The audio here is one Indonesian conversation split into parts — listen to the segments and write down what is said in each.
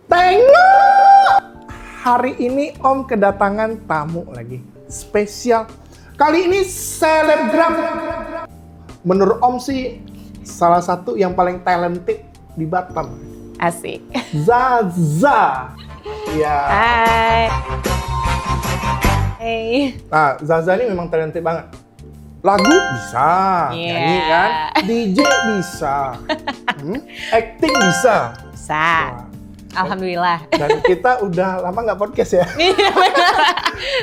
Tengok! Hari ini Om kedatangan tamu lagi. Spesial. Kali ini selebgram. Menurut Om sih salah satu yang paling talented di Batam. Asik. Zaza. Ya. Hai. Hey. Nah, Zaza ini memang talented banget. Lagu bisa, nyanyi kan, DJ bisa, acting bisa. Bisa. Alhamdulillah. Dan kita udah lama nggak podcast ya? Iya benar.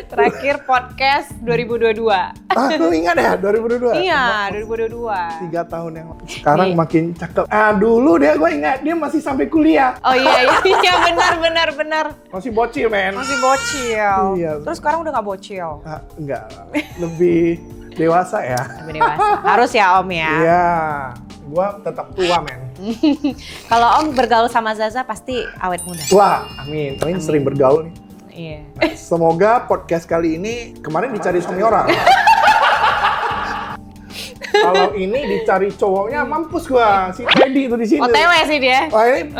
Terakhir podcast 2022. Lu ingat ya 2022? Iya, 2022. 3 tahun yang lalu. Sekarang makin cakep. Dulu gue ingat dia masih sampai kuliah. Oh iya benar. Masih bocil, men. Masih bocil. Iya. Terus sekarang udah nggak bocil. Enggak, lebih dewasa ya. Lebih dewasa. Harus ya Om ya. Iya, gue tetap tua, men. Kalau Om bergaul sama Zaza pasti awet muda. Wah, amin. Tapi sering bergaul nih. Iya. Semoga podcast kali ini kemarin dicari suami orang. Kalau ini dicari cowoknya mampus gua. Si Teddy itu di sini. OTW sih dia. Wah, ini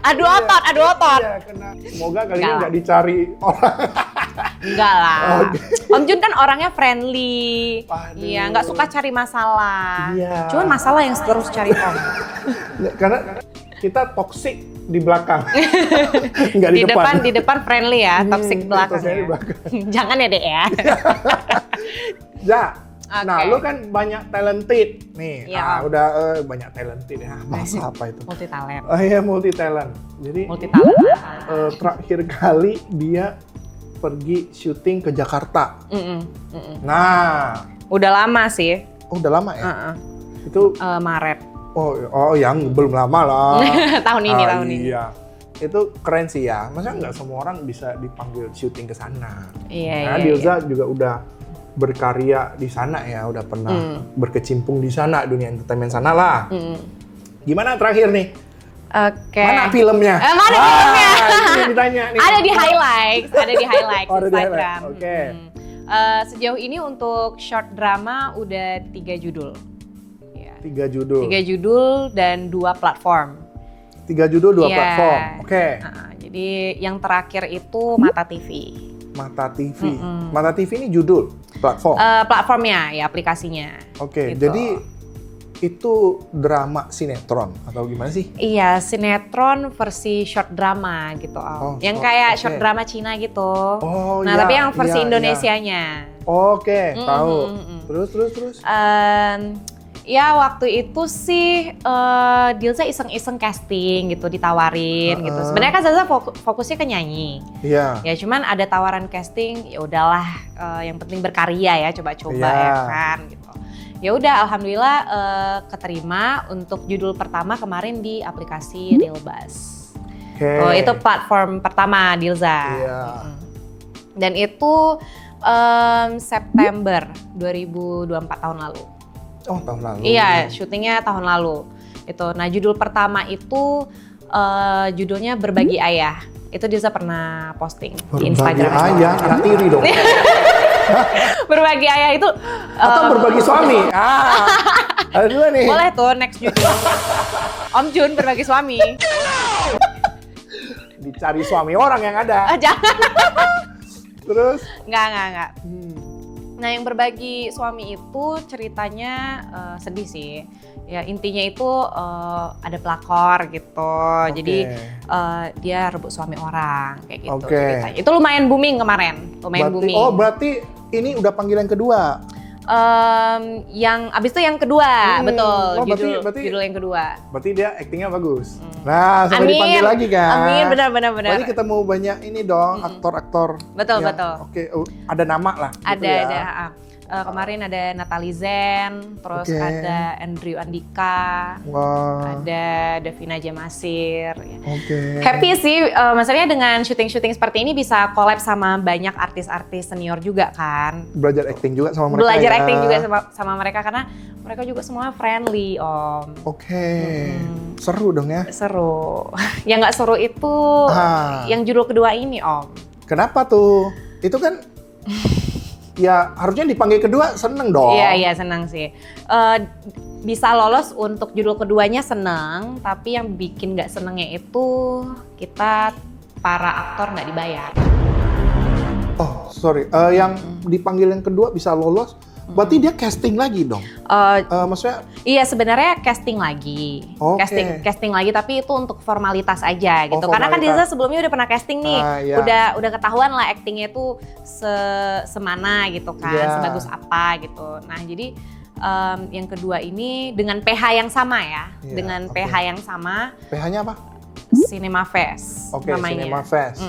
Adu otot. Iya, kena. Semoga kali ini nggak dicari orang. Enggak lah. Okay. Om Jun kan orangnya friendly. Aduh. Iya, nggak suka cari masalah. Iya. Cuman masalah yang terus cari Om. Karena kita toxic di belakang. Nggak di depan. Di depan friendly ya, toxic belakang. toxic di Ya. belakang. Jangan ya, Dek ya. Ja. Okay. Nah, lu kan banyak talented nih. Iya. Udah banyak talented ya. Masa apa itu? Multi talent. Oh iya, multi talent. Jadi Multi talent. terakhir kali dia pergi syuting ke Jakarta. Nah, Udah lama sih. udah lama ya? Itu Maret. oh yang belum lama lah. tahun ini. Iya. Itu keren sih ya. Masa nggak semua orang bisa dipanggil syuting ke sana. Iya. Nah, Dilza juga udah berkarya di sana ya, udah pernah berkecimpung di sana, dunia entertainment sana lah. Gimana terakhir nih? Oke. Mana filmnya? Mana filmnya? Itu yang ditanya nih. Ada di highlights Oh, ada di Instagram. highlight. Oke. Sejauh ini untuk short drama udah 3 judul. Ya. 3 judul. 3 judul dan 2 platform. 3 judul, 2 Iya. platform. Oke. Jadi yang terakhir itu Mata TV. Mata TV. Mata TV ini judul platform. Platformnya ya, aplikasinya. Oke. Gitu. Jadi itu drama sinetron atau gimana sih? Iya, sinetron versi short drama gitu Om. Yang kayak short drama Cina gitu. Oh, nah, iya, tapi yang versi iya, Indonesianya. Oke, tahu. Terus. Ya waktu itu sih Dilza iseng-iseng casting gitu, ditawarin gitu. Sebenarnya kan Zaza fokusnya ke nyanyi. Iya. Ya cuman ada tawaran casting, ya udahlah, yang penting berkarya ya, coba-coba ya kan gitu. Ya udah, alhamdulillah keterima untuk judul pertama kemarin di aplikasi Realbuzz. Oh, itu platform pertama Dilza. Iya. Dan itu September 2024 tahun lalu. Oh, tahun lalu. Iya, syutingnya tahun lalu. Itu. Nah, judul pertama itu judulnya Berbagi Ayah. Itu Dilza pernah posting di Instagram. Berbagi ayah, anak tiri dong. Berbagi Ayah itu Atau berbagi suami. Ada dua nih. boleh tuh next judul. Om Jun berbagi suami. Dicari suami orang yang ada. Jangan. Terus? Enggak. Nah, yang berbagi suami itu ceritanya sedih sih. Ya intinya itu ada pelakor gitu. Jadi dia rebut suami orang kayak gitu ceritanya. Itu lumayan booming kemarin. Booming. Oh, berarti ini udah panggilan kedua. Yang abis itu yang kedua, betul. Oh, berarti judul yang kedua. Berarti dia aktingnya bagus. Nah, sampai dipanggil lagi kan. Amin, benar. Berarti ketemu banyak ini dong, aktor-aktor. Betul. Oke, ada nama lah. Gitu Ada. Kemarin ada Natalie Zen, terus ada Andrew Andika, ada Davina Jamasir. Oke. Happy sih, maksudnya dengan syuting-syuting seperti ini bisa collab sama banyak artis-artis senior juga kan. Belajar acting juga sama mereka. Belajar acting juga sama mereka karena mereka juga semua friendly Om. Oke. Seru dong ya. Seru. Yang nggak seru itu yang judul kedua ini Om. Kenapa tuh? Itu kan ya harusnya dipanggil kedua seneng dong. Iya senang sih. bisa lolos untuk judul keduanya seneng, tapi yang bikin nggak senengnya itu kita para aktor nggak dibayar. Oh, sorry. Yang dipanggil yang kedua bisa lolos, berarti dia casting lagi dong? Maksudnya? Iya, sebenarnya casting lagi. Oke. Casting lagi, tapi itu untuk formalitas aja gitu. Oh, Karena kan formalitas. Dilza sebelumnya udah pernah casting nih. Iya. Udah ketahuan lah actingnya tuh semana gitu kan, Iya. sebagus apa gitu. Nah, jadi yang kedua ini dengan PH yang sama ya. Iya, Dengan oke. PH yang sama, PH-nya apa? Cinema Fest Oke, namanya. Cinema Fest.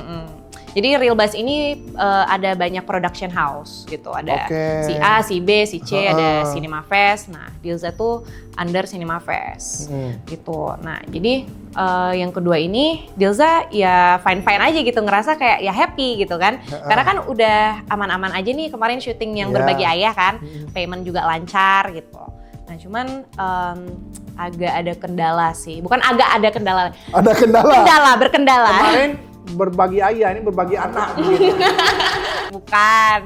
Jadi Real Buzz ini ada banyak production house gitu. Ada Oke. si A, si B, si C, ada Heeh. Cinema Fest. Nah, Dilza tuh under Cinema Fest gitu. Nah, jadi yang kedua ini Dilza ya fine-fine aja gitu, ngerasa kayak ya happy gitu kan. Karena kan udah aman-aman aja nih kemarin syuting yang Iya. Berbagi Ayah kan, payment juga lancar gitu. Nah, cuman agak ada kendala sih. Bukan agak ada kendala. Ada kendala. Berkendala. Kemarin berbagi ayah, ini berbagi anak. Gitu. Bukan.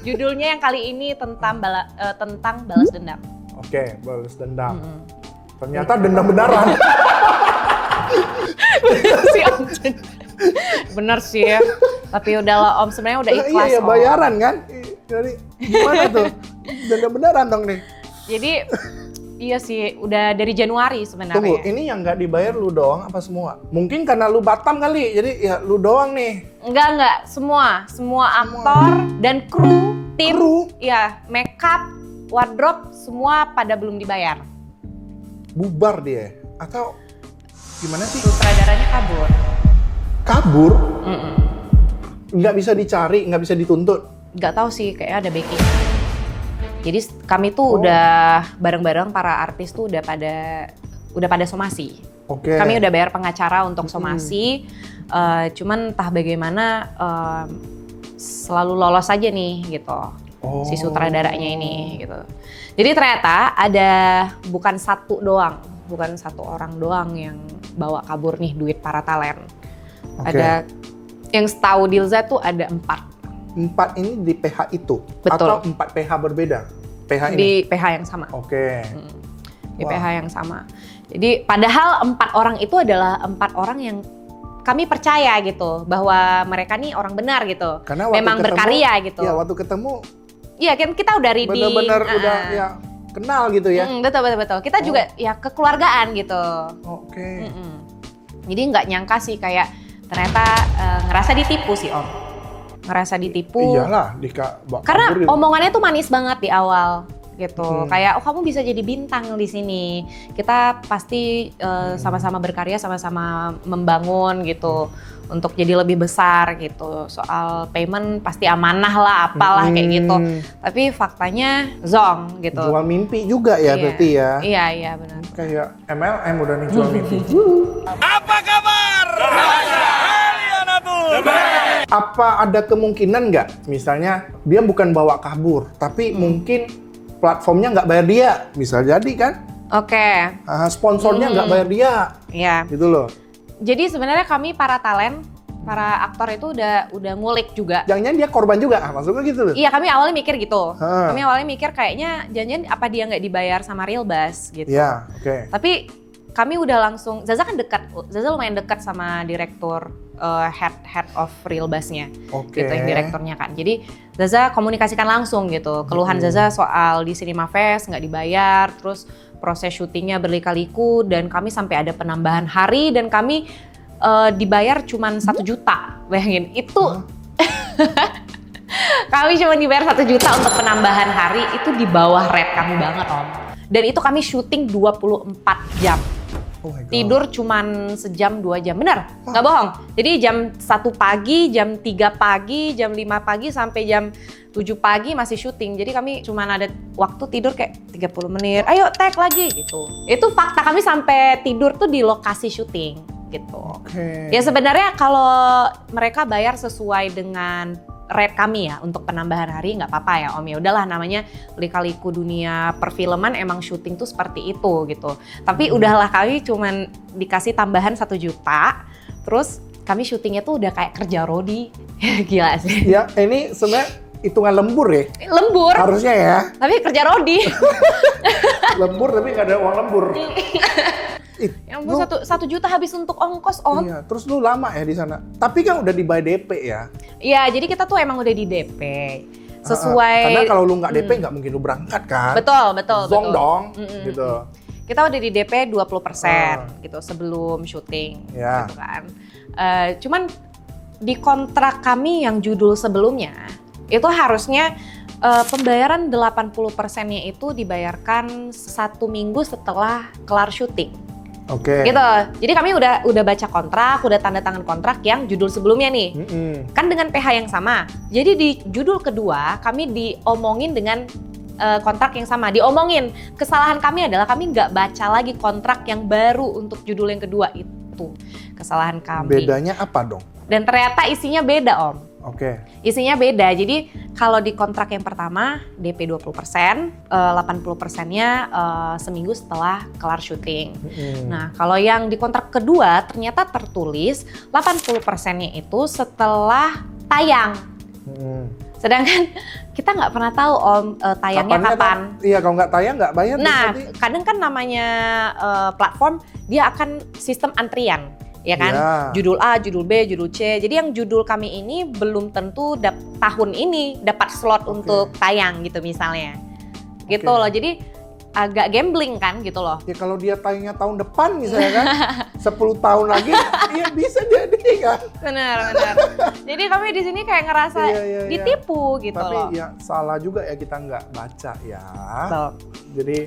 Judulnya yang kali ini tentang balas dendam. Oke, balas dendam. Ternyata dendam beneran. Si Om Jen. Bener sih ya. Tapi udahlah Om, sebenarnya udah ikhlas Iya, Om. bayaran kan? Jadi gimana tuh? Dendam beneran dong nih. Jadi iya sih, udah dari Januari Tunggu, sebenarnya. ini yang nggak dibayar lu doang apa semua? Mungkin karena lu Batam kali, jadi ya lu doang nih. Enggak, semua aktor dan kru, tim, Kru? ya makeup, wardrobe, semua pada belum dibayar. Bubar dia, atau gimana sih? Sutradaranya kabur. Kabur? Nggak bisa dicari, nggak bisa dituntut? Nggak tahu sih, kayaknya ada backing. Jadi kami tuh udah bareng-bareng para artis tuh udah pada somasi. Oke. Kami udah bayar pengacara untuk somasi, cuman entah bagaimana selalu lolos aja nih gitu, si sutradaranya ini gitu. Jadi ternyata ada bukan satu orang doang yang bawa kabur nih duit para talent. Oke. Ada yang setahu Dilza tuh ada 4. 4 ini di PH itu? Betul. Atau 4 PH berbeda? PH ini? Di PH yang sama. Oke. Di PH yang sama. Jadi padahal 4 orang itu adalah 4 orang yang kami percaya gitu bahwa mereka nih orang benar gitu. Karena waktu memang ketemu, berkarya gitu. Iya, waktu ketemu Iya, kan kita udah reading. benar-benar udah ya kenal gitu ya. Betul. Kita juga ya kekeluargaan gitu. Oke. Jadi nggak nyangka sih kayak ternyata ngerasa ditipu sih Om. Ngerasa ditipu. Iyalah, Karena kabur gitu. omongannya tuh manis banget di awal gitu. Kayak kamu bisa jadi bintang di sini. Kita pasti sama-sama berkarya, sama-sama membangun gitu untuk jadi lebih besar gitu. Soal payment pasti amanah lah, apalah kayak gitu. Tapi faktanya zong gitu. Jual mimpi juga ya berarti ya. Iya benar. Kayak MLM udah nih jual mimpi. Apa kabar? Apa ada kemungkinan nggak, misalnya dia bukan bawa kabur, tapi mungkin platformnya nggak bayar dia, bisa jadi kan? Oke. Sponsornya nggak bayar dia, Iya. gitu loh. Jadi sebenarnya kami para talent, para aktor itu udah ngulik juga. Jangan-jangan dia korban juga, maksudnya gitu loh. Iya, kami awalnya mikir gitu. Ha. Kami awalnya mikir kayaknya jangan-jangan apa dia nggak dibayar sama Real Buzz gitu. Iya, oke. Tapi kami udah langsung, Zaza kan dekat, Zaza lumayan dekat sama direktur head of Real Buzz-nya. Oke. Gitu, yang direkturnya kan. Jadi Zaza komunikasikan langsung gitu. Keluhan Zaza soal di Cinema Fest nggak dibayar, terus proses syutingnya berliku-liku, dan kami sampai ada penambahan hari, dan kami dibayar cuman 1 juta. Bayangin, itu kami cuma dibayar 1 juta untuk penambahan hari, itu di bawah rate kami banget Om. Dan itu kami syuting 24 jam. Oh my God. Tidur cuman sejam 2 jam, bener? Nggak bohong. Jadi jam 1 pagi, jam 3 pagi, jam 5 pagi sampai jam 7 pagi masih syuting. Jadi kami cuman ada waktu tidur kayak 30 menit. Ayo tag lagi gitu. Itu fakta, kami sampai tidur tuh di lokasi syuting gitu. Oke. Ya sebenarnya kalau mereka bayar sesuai dengan rate kami ya untuk penambahan hari nggak apa-apa ya Om, ya udahlah, namanya lika-liku dunia perfilman, emang syuting tuh seperti itu gitu. Tapi udahlah, kami cuman dikasih tambahan 1 juta, terus kami syutingnya tuh udah kayak kerja rodi. Gila sih. Ya, ini sebenarnya hitungan lembur ya? Lembur, Harusnya ya. tapi kerja Rodi. Lembur tapi nggak ada uang lembur. Yang mau 1 juta habis untuk ongkos, Om. Iya, terus lu lama ya di sana. Tapi kan udah dibayar DP ya. Iya, jadi kita tuh emang udah di DP. Sesuai. Karena kalau lu nggak DP nggak mungkin lu berangkat kan. Betul. Zong dong, gitu. Kita udah di DP 20% gitu sebelum syuting, Ya. gitu kan. Cuman di kontrak kami yang judul sebelumnya, itu harusnya pembayaran 80%-nya itu dibayarkan 1 minggu setelah kelar syuting. Oke. Gitu. Jadi kami udah baca kontrak, udah tanda tangan kontrak yang judul sebelumnya nih. Kan dengan PH yang sama. Jadi di judul kedua kami diomongin dengan kontrak yang sama. Diomongin. Kesalahan kami adalah kami nggak baca lagi kontrak yang baru untuk judul yang kedua itu. Kesalahan kami. Bedanya apa dong? Dan ternyata isinya beda, Om. Oke. Isinya beda. Jadi kalau di kontrak yang pertama DP 20%, 80%-nya seminggu setelah kelar syuting. Nah, kalau yang di kontrak kedua ternyata tertulis 80%-nya itu setelah tayang. Sedangkan kita nggak pernah tahu, Om, tayangnya kapan. Iya, kalau nggak tayang nggak bayar. Nah, terus nanti. kadang kan namanya platform dia akan sistem antrian. Ya kan, judul A, judul B, judul C. Jadi yang judul kami ini belum tentu tahun ini dapat slot untuk tayang gitu misalnya. Gitu loh, jadi agak gambling kan gitu loh. Ya kalau dia tayangnya tahun depan misalnya kan, 10 tahun lagi, ya bisa jadi kan. Benar. Jadi kami di sini kayak ngerasa ditipu gitu loh. Tapi ya salah juga ya kita nggak baca ya. Betul. Jadi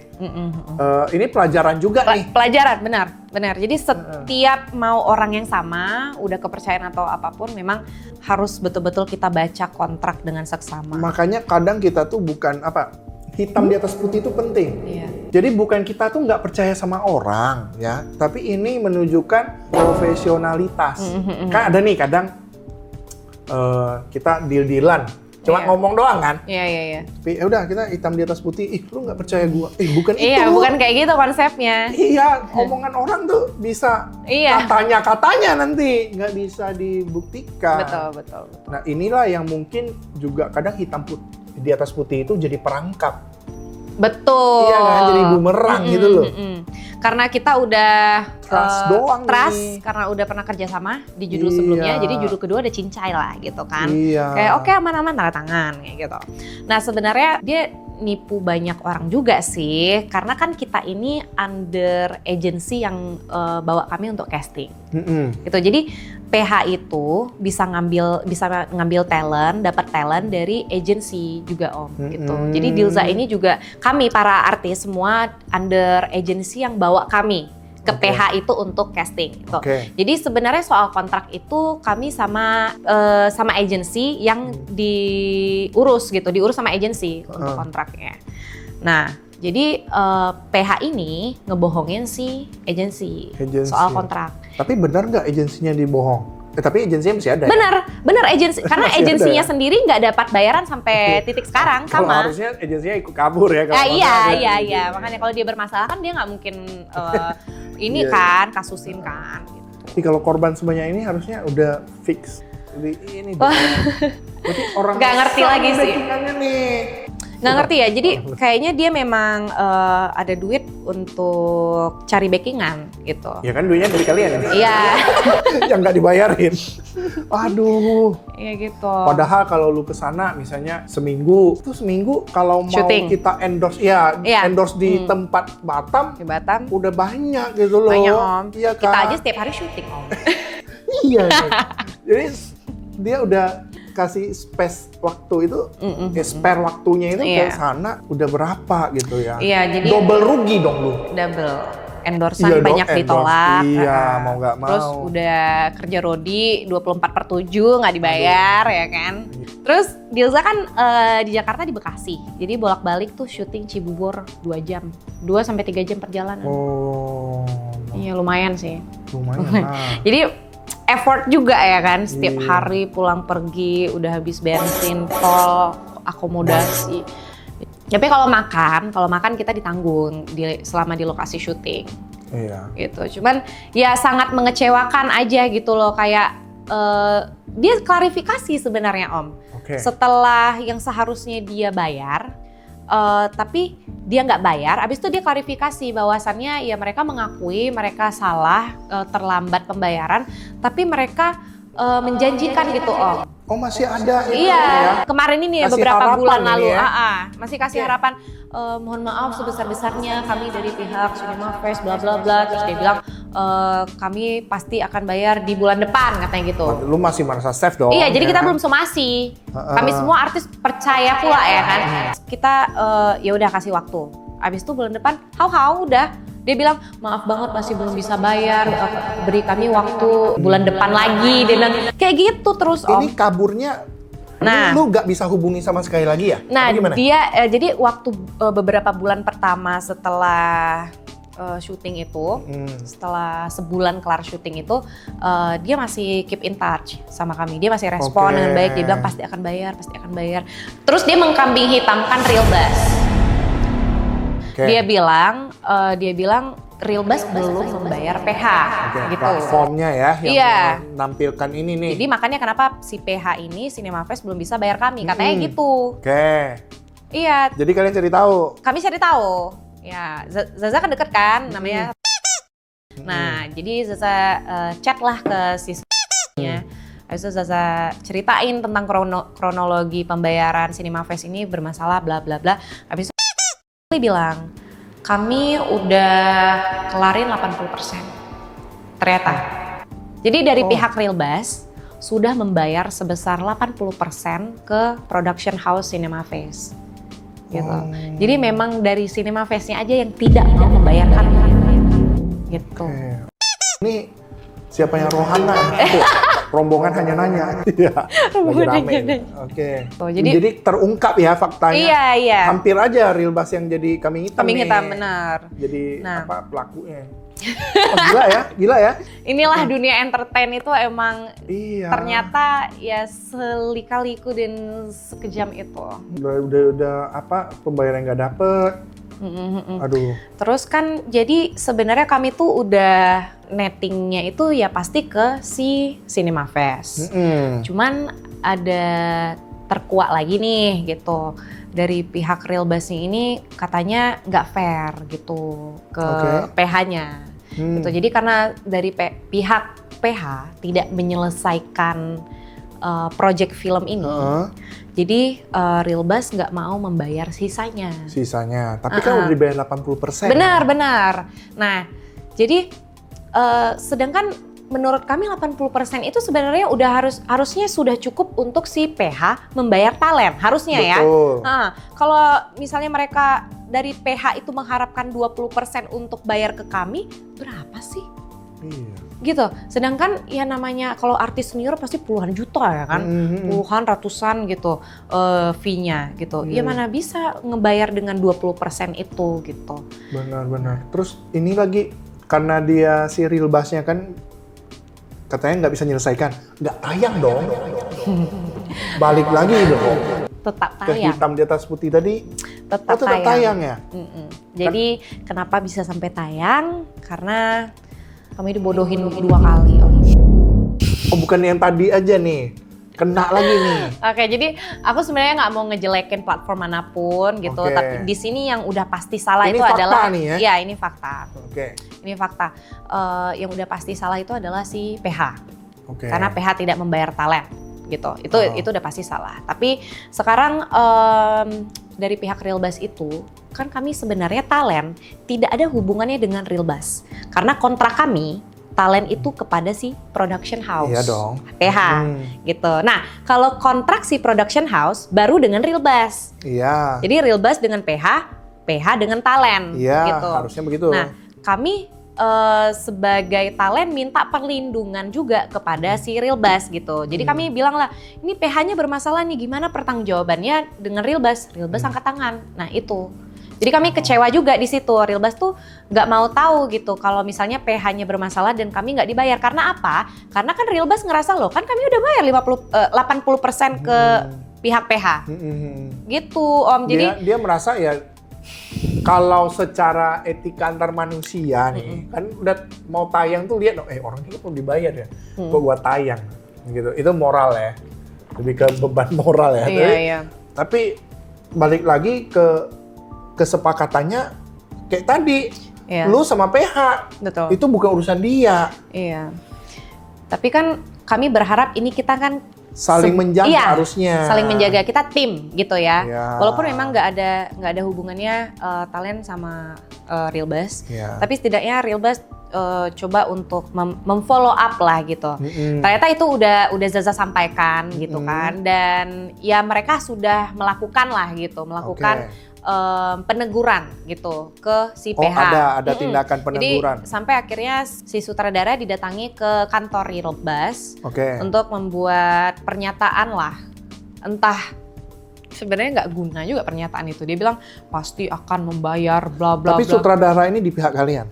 ini pelajaran juga nih. Pelajaran, benar. Jadi setiap mau orang yang sama, udah kepercayaan atau apapun, memang harus betul-betul kita baca kontrak dengan seksama. Makanya kadang kita tuh bukan hitam di atas putih itu penting. Iya. Jadi bukan kita tuh nggak percaya sama orang ya, tapi ini menunjukkan profesionalitas. Kan ada nih kadang kita deal-dealan. Cuma ngomong doang kan? Iya. Tapi ya udah kita hitam di atas putih. Lu nggak percaya gua? Bukan itu. Iya, bukan kayak gitu konsepnya. Iya, omongan orang tuh bisa katanya nanti nggak bisa dibuktikan. Betul. Nah inilah yang mungkin juga kadang hitam di atas putih itu jadi perangkap. Betul. Iya kan, jadi bumerang gitu loh. Karena kita udah Trust doang nih. karena udah pernah kerja sama di judul sebelumnya, jadi judul kedua ada cincai lah gitu kan. Iya. Kayak oke, aman-aman tanda tangan kayak gitu. Nah sebenarnya dia nipu banyak orang juga sih, karena kan kita ini under agency yang bawa kami untuk casting. Gitu. Jadi PH itu bisa ngambil talent, dapat talent dari agency juga, Om, gitu. Jadi Dilza ini juga kami para artis semua under agency yang bawa kami ke PH itu untuk casting gitu. Jadi sebenarnya soal kontrak itu kami sama agency yang diurus sama agency untuk kontraknya. Nah, jadi PH ini ngebohongin si agency soal kontrak. Tapi benar nggak agensinya dibohong? Tapi agensinya masih ada. Benar agensi, karena agensinya sendiri nggak dapat bayaran sampai titik sekarang Kalau sama. harusnya agensinya ikut kabur ya. Iya. Makanya kalau dia bermasalah kan dia nggak mungkin ini kan kasusin kan. Gitu. Tapi kalau korban semuanya ini harusnya udah fix. Jadi ini. Berarti orang nggak ngerti lagi sih. Nih. Nggak ngerti ya, jadi kayaknya dia memang ada duit untuk cari backingan gitu. Ya kan duitnya dari kalian ya? Iya. Yang nggak dibayarin. Aduh. Iya gitu. Padahal kalau lu kesana misalnya seminggu kalau mau Syuting. kita endorse, endorse di tempat Batam, Di Batam. udah banyak gitu loh. Banyak, Om. Iya kan? Kita aja setiap hari syuting, Om. Iya. Jadi dia udah kasih space waktu itu, spare waktunya itu ke sana udah berapa gitu ya. Iya, jadi double rugi dong lu. Double. Endorsean banyak ditolak. Iya, mau nggak mau. Terus udah kerja Rodi 24/7 nggak dibayar ya kan. Terus Dilza kan di Jakarta di Bekasi. Jadi bolak-balik tuh syuting Cibubur 2 jam. 2-3 jam perjalanan. Oh. Iya, lumayan sih. Lumayan. Jadi effort juga ya kan, setiap hari pulang pergi udah habis bensin, tol, akomodasi. Tapi kalau makan kita ditanggung selama di lokasi syuting. Iya. Gitu. Cuman ya sangat mengecewakan aja gitu loh, kayak dia klarifikasi sebenarnya Om. Oke. Setelah yang seharusnya dia bayar, tapi dia nggak bayar, abis itu dia klarifikasi bahwasannya ya mereka mengakui mereka salah, terlambat pembayaran, tapi mereka menjanjikan gitu Om. Oh masih ada itu Iya, ya? kemarin ini ya Kasih beberapa harapan bulan ini lalu, ya? masih kasih Oke. harapan. Mohon maaf sebesar-besarnya kami dari pihak Cinema Fest bla bla bla, terus dia bilang kami pasti akan bayar di bulan depan katanya gitu. Lu masih merasa safe dong? Iya, jadi ya kita kan? belum somasi. Heeh. Kami semua artis percaya pula ya kan. Kita ya udah kasih waktu. Abis itu bulan depan, how udah. Dia bilang maaf banget masih belum bisa bayar. Beri kami waktu bulan depan lagi. Dia bilang kayak gitu terus Om. Ini kaburnya, Nah. lu nggak bisa hubungi sama sekali lagi ya? Nah, Apa gimana? dia jadi waktu beberapa bulan pertama setelah syuting itu, setelah sebulan kelar syuting itu, dia masih keep in touch sama kami. Dia masih respon Oke. dengan baik. Dia bilang pasti akan bayar, pasti akan bayar. Terus dia mengkambing hitamkan Realbas. Oke. Dia bilang Realbas belum membayar PH, Oke, gitu. platformnya ya yang Iya. menampilkan ini nih. Jadi makanya kenapa si PH ini Cinema Fest belum bisa bayar kami, katanya gitu. Oke. Iya, Jadi kalian cari tahu. kami cari tahu. Ya, Zaza kan deket kan namanya. Nah, jadi Zaza chat lah ke sisanya. Habis itu Zaza ceritain tentang kronologi pembayaran Cinema Fest ini bermasalah bla bla bla. Habis itu dia bilang, "Kami udah kelarin 80%." Ternyata. Jadi dari pihak Realbas sudah membayar sebesar 80% ke production house Cinema Fest. Gitu. Jadi memang dari Cinema Fest-nya aja yang tidak mau membayarkan gitu. Oke. Ini siapa yang Rohana? Tuh, rombongan hanya nanya. Iya. Rombongan Lagi rame hanya ini. nanya. Oke. Tuh, jadi terungkap ya faktanya. iya, iya. Hampir aja Realbas yang jadi kambing hitam Kambing nih. hitam benar. Jadi Nah. apa pelakunya? Oh, gila ya. Inilah dunia entertain itu emang Iya. ternyata ya selika-liku dan sekejam itu. Udah apa pembayaran nggak dapet. Aduh. Terus kan jadi sebenarnya kami tuh udah nettingnya itu ya pasti ke si Cinema Fest. Cuman ada terkuak lagi nih gitu. Dari pihak Realbasnya ini katanya nggak fair gitu ke PH-nya. Gitu. Jadi karena dari pihak PH tidak menyelesaikan project film ini, jadi Realbas nggak mau membayar sisanya. Tapi kan udah dibayar 80%. Benar. Nah, jadi sedangkan menurut kami 80% itu sebenarnya udah harusnya sudah cukup untuk si PH membayar talent, harusnya Betul. ya. Nah, kalau misalnya mereka dari PH itu mengharapkan 20% untuk bayar ke kami, berapa sih? Iya. Gitu. Sedangkan ya namanya kalau artis senior pasti puluhan juta ya kan, puluhan ratusan gitu fee-nya gitu. Ya mana bisa ngebayar dengan 20% itu gitu. Benar. Terus ini lagi karena dia si Realbasnya kan katanya nggak bisa menyelesaikan, nggak tayang dong. Balik lagi dong. Tetap Ke tayang. hitam di atas putih tadi. Tetap tetap tayang ya? Jadi kenapa bisa sampai tayang? Karena kami dibodohin 2 kali. Oh bukan yang tadi aja nih, kena lagi nih. Oke, jadi aku sebenarnya nggak mau ngejelekin platform manapun gitu. Oke. Tapi di sini yang udah pasti salah Ini itu fakta adalah, nih ya? Iya ini fakta. Oke. Ini fakta. Yang udah pasti salah itu adalah si PH. Oke. Karena PH tidak membayar talent gitu. Itu udah pasti salah. Tapi sekarang dari pihak Realbas itu kan kami sebenarnya talent tidak ada hubungannya dengan Realbas. Karena kontrak kami talent itu kepada si production house. Iya dong. PH gitu. Nah, kalau kontrak si production house baru dengan Realbas. Iya. Jadi Realbas dengan PH, PH dengan talent Iya, gitu. harusnya begitu. Nah, kami sebagai talent minta perlindungan juga kepada si Realbas gitu. Jadi kami bilang lah, ini PH-nya bermasalah nih, gimana pertanggungjawabannya dengan Realbas? Realbas angkat tangan. Nah itu. Jadi kami kecewa juga di situ. Realbas tuh nggak mau tahu gitu kalau misalnya PH-nya bermasalah dan kami nggak dibayar. Karena apa? Karena kan Realbas ngerasa loh, kan kami udah bayar 80% ke pihak PH. Gitu Om. Jadi dia merasa ya kalau secara etika antar manusia nih kan udah mau tayang tuh lihat orang ini perlu dibayar ya. Gua tayang. gitu. Itu moral ya, lebih ke beban moral ya. Iya. Tapi balik lagi ke kesepakatannya kayak tadi, Iya. lu sama PH, Betul. itu bukan urusan dia. Iya. Tapi kan kami berharap ini kita kan Saling menjaga iya, harusnya. saling menjaga, kita tim gitu ya. Iya. Walaupun memang nggak ada hubungannya talent sama Realbuzz, Iya. tapi setidaknya Realbuzz coba untuk memfollow up lah gitu. Ternyata itu udah Zaza sampaikan gitu kan, dan ya mereka sudah melakukan lah gitu, melakukan peneguran gitu ke si PH. Ada tindakan peneguran. Jadi sampai akhirnya si sutradara didatangi ke kantor Realbuzz untuk membuat pernyataan lah. Entah sebenarnya nggak guna juga pernyataan itu. Dia bilang pasti akan membayar bla bla. Tapi sutradara ini di pihak kalian?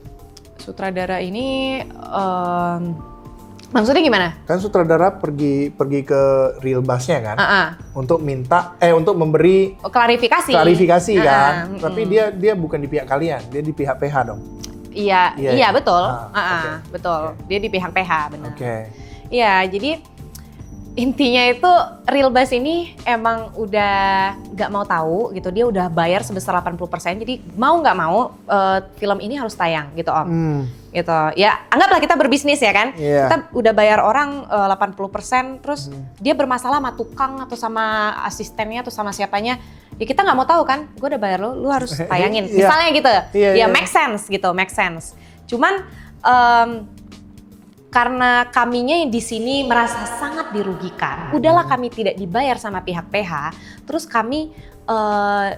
Sutradara ini maksudnya gimana? Kan sutradara pergi ke Realbuzz-nya kan, untuk memberi Klarifikasi kan. Tapi dia bukan di pihak kalian, dia di pihak PH dong. Iya betul, betul. Dia di pihak PH benar. Iya, jadi intinya itu Realbuzz ini emang udah nggak mau tahu gitu. Dia udah bayar sebesar 80%. Jadi mau nggak mau film ini harus tayang gitu Om. Gitu. Ya anggaplah kita berbisnis ya kan. Kita udah bayar orang 80%, terus dia bermasalah sama tukang atau sama asistennya atau sama siapanya. Ya kita nggak mau tahu kan. Gue udah bayar lu harus tayangin. Misalnya gitu. Make sense gitu, make sense. Cuman karena kaminya di sini merasa sangat dirugikan. Udahlah kami tidak dibayar sama pihak PH, terus kami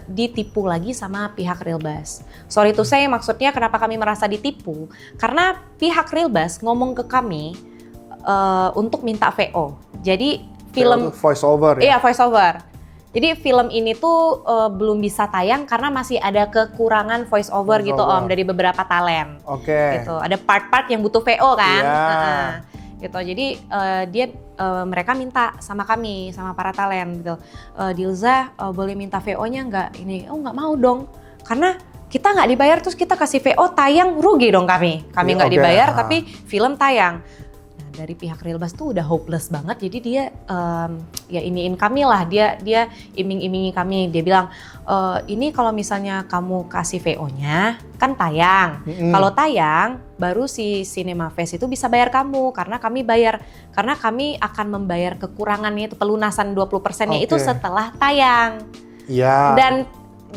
ditipu lagi sama pihak Realbuzz. Sorry to say, maksudnya kenapa kami merasa ditipu? Karena pihak Realbuzz ngomong ke kami untuk minta VO. Jadi film voice over ya? Iya, voice over. Jadi film ini tuh belum bisa tayang karena masih ada kekurangan voice over gitu Om dari beberapa talent. Gitu. Ada part-part yang butuh VO kan. Gitu. Jadi mereka minta sama kami, sama para talent gitu. Dilza boleh minta VO-nya nggak? Ini nggak mau dong. Karena kita nggak dibayar terus kita kasih VO tayang, rugi dong kami. Kami nggak dibayar tapi film tayang. Dari pihak Realbuzz tuh udah hopeless banget, jadi dia ya iniin kami lah, dia iming-imingi kami, dia bilang ini kalau misalnya kamu kasih VO-nya kan tayang, kalau tayang baru si Cinema Fest itu bisa bayar kamu, karena kami akan membayar kekurangannya itu pelunasan 20%-nya itu setelah tayang. Dan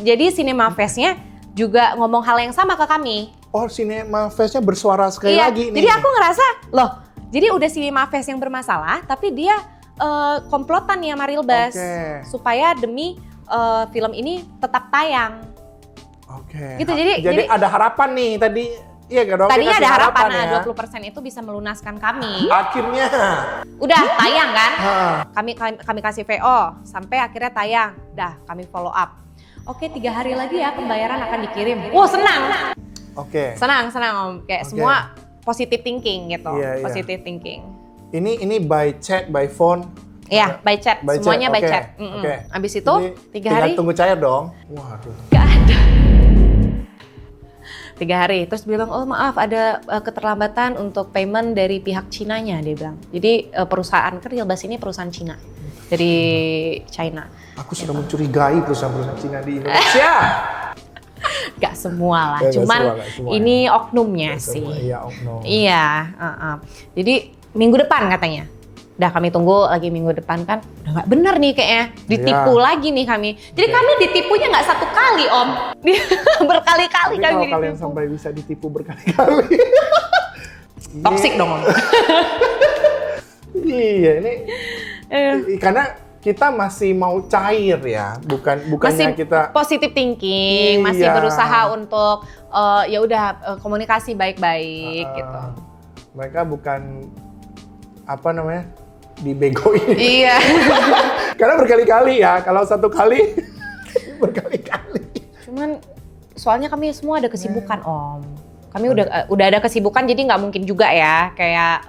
jadi Cinema Fest-nya juga ngomong hal yang sama ke kami. Oh, Cinema Fest-nya bersuara sekali lagi nih. Jadi aku ngerasa loh. Jadi udah Cinema Fest yang bermasalah, tapi dia komplotan nih sama Realbuzz supaya demi film ini tetap tayang. Gitu, jadi ada harapan nih tadi, iya gak dong? Tadinya ada harapan, 20% itu bisa melunaskan kami. Akhirnya. Udah tayang kan? Kami kasih VO, sampai akhirnya tayang. Dah kami follow up. 3 hari lagi ya pembayaran akan dikirim. Wow senang. Senang Om, kayak semua positive thinking gitu, positive thinking. Ini by chat, by phone? Iya, by chat, semuanya by chat. Abis itu jadi, 3 hari. Tinggal tunggu cair dong? Waduh. Gak ada. 3 hari, terus bilang, oh maaf ada keterlambatan untuk payment dari pihak Cinanya, dia bilang. Jadi perusahaan, kan Realbuzz ini perusahaan Cina, dari China. Aku sudah mencurigai perusahaan-perusahaan Cina di Indonesia. Gak semua lah, cuman ini oknumnya sih. Iya, Jadi minggu depan katanya. Udah kami tunggu lagi minggu depan kan. Udah gak bener nih kayaknya, ditipu lagi nih kami. Jadi kami ditipunya gak 1 kali Om. Berkali-kali kami ditipu. Kalau kalian sampai bisa ditipu berkali-kali. Toxic dong Om. Iya ini, karena kita masih mau cair ya, bukannya masih kita positive thinking, masih berusaha untuk ya udah komunikasi baik-baik gitu. Mereka bukan dibegoin. Iya. Karena berkali-kali ya, kalau 1 kali berkali-kali. Cuman soalnya kami semua ada kesibukan Om. Kami udah ada kesibukan, jadi nggak mungkin juga ya kayak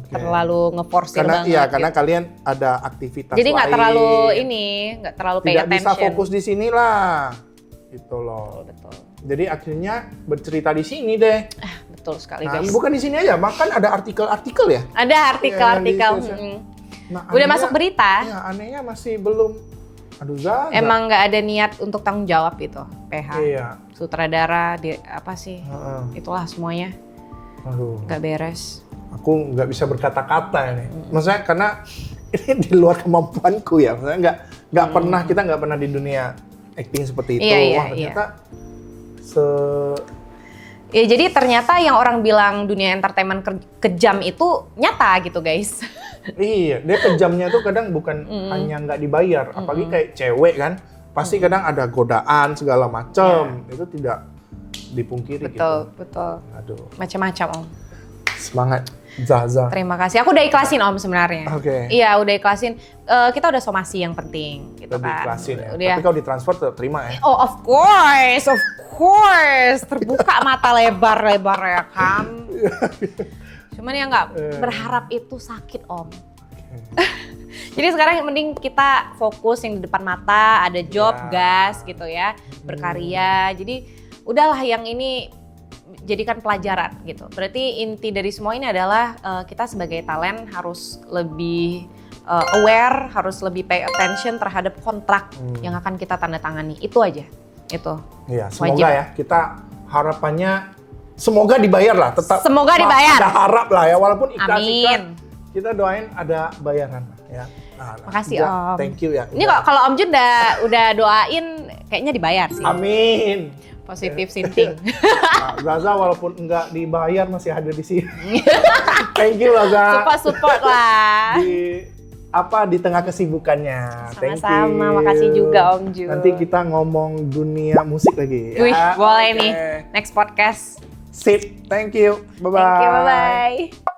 terlalu nge-force banget. Iya, karena kalian ada aktivitas jadi nggak terlalu lain. nggak terlalu pay attention. Tidak bisa fokus di sini lah, gitu loh. Betul. Jadi akhirnya bercerita di sini deh. Betul sekali Nah, guys. bukan di sini aja, bahkan ada artikel-artikel ya. Ada artikel-artikel. Iya, di Nah, Udah anehnya- masuk berita. Ya, anehnya masih belum. Aduh, Zaza. Emang nggak ada niat untuk tanggung jawab gitu, PH. Iya. Sutradara, apa sih? Heeh. Itulah semuanya Aduh. nggak beres. Aku nggak bisa berkata-kata ini. Maksudnya karena ini di luar kemampuanku ya. Maksudnya kita nggak pernah di dunia acting seperti itu. Iya, Wah, ternyata Ya jadi ternyata yang orang bilang dunia entertainment kejam itu nyata gitu guys. iya, dia kejamnya tuh kadang bukan hanya nggak dibayar, apalagi kayak cewek kan, pasti kadang ada godaan segala macam, itu tidak dipungkiri Betul, gitu. betul. Aduh, Macam-macam Om. semangat Zaza. Terima kasih. Aku udah ikhlasin Om sebenarnya. Oke. Iya udah ikhlasin. Kita udah somasi yang penting gitu Lebih kan. ikhlasin ya. Udah. Tapi kalau ditransfer tetap terima ya. Oh of course. Terbuka mata lebar-lebar ya kan. Cuman ya nggak berharap itu sakit Om. Jadi sekarang yang mending kita fokus yang di depan mata, ada job, gas gitu ya, berkarya. Jadi udahlah yang ini jadikan pelajaran gitu. Berarti inti dari semua ini adalah kita sebagai talent harus lebih aware, harus lebih pay attention terhadap kontrak yang akan kita tanda tangani. Itu aja. Itu. Iya, semoga Wajib. ya kita harapannya semoga dibayar lah, tetap. Semoga dibayar. Ada harap lah ya, walaupun ikhlas. Amin. Kita doain ada bayaran ya. Makasih, Om. Thank you ya. Ini kalau Om Jun udah doain kayaknya dibayar sih. Amin. Positif thinking. Nah, Zaza walaupun enggak dibayar masih ada di sini. Thank you Zaza. Support lah. Di tengah kesibukannya. Thank you. Sama-sama, makasih juga Om Jun. Nanti kita ngomong dunia musik lagi. Wih, boleh Oke. nih. Next podcast. Sip. Thank you. Bye bye. Thank you, bye-bye.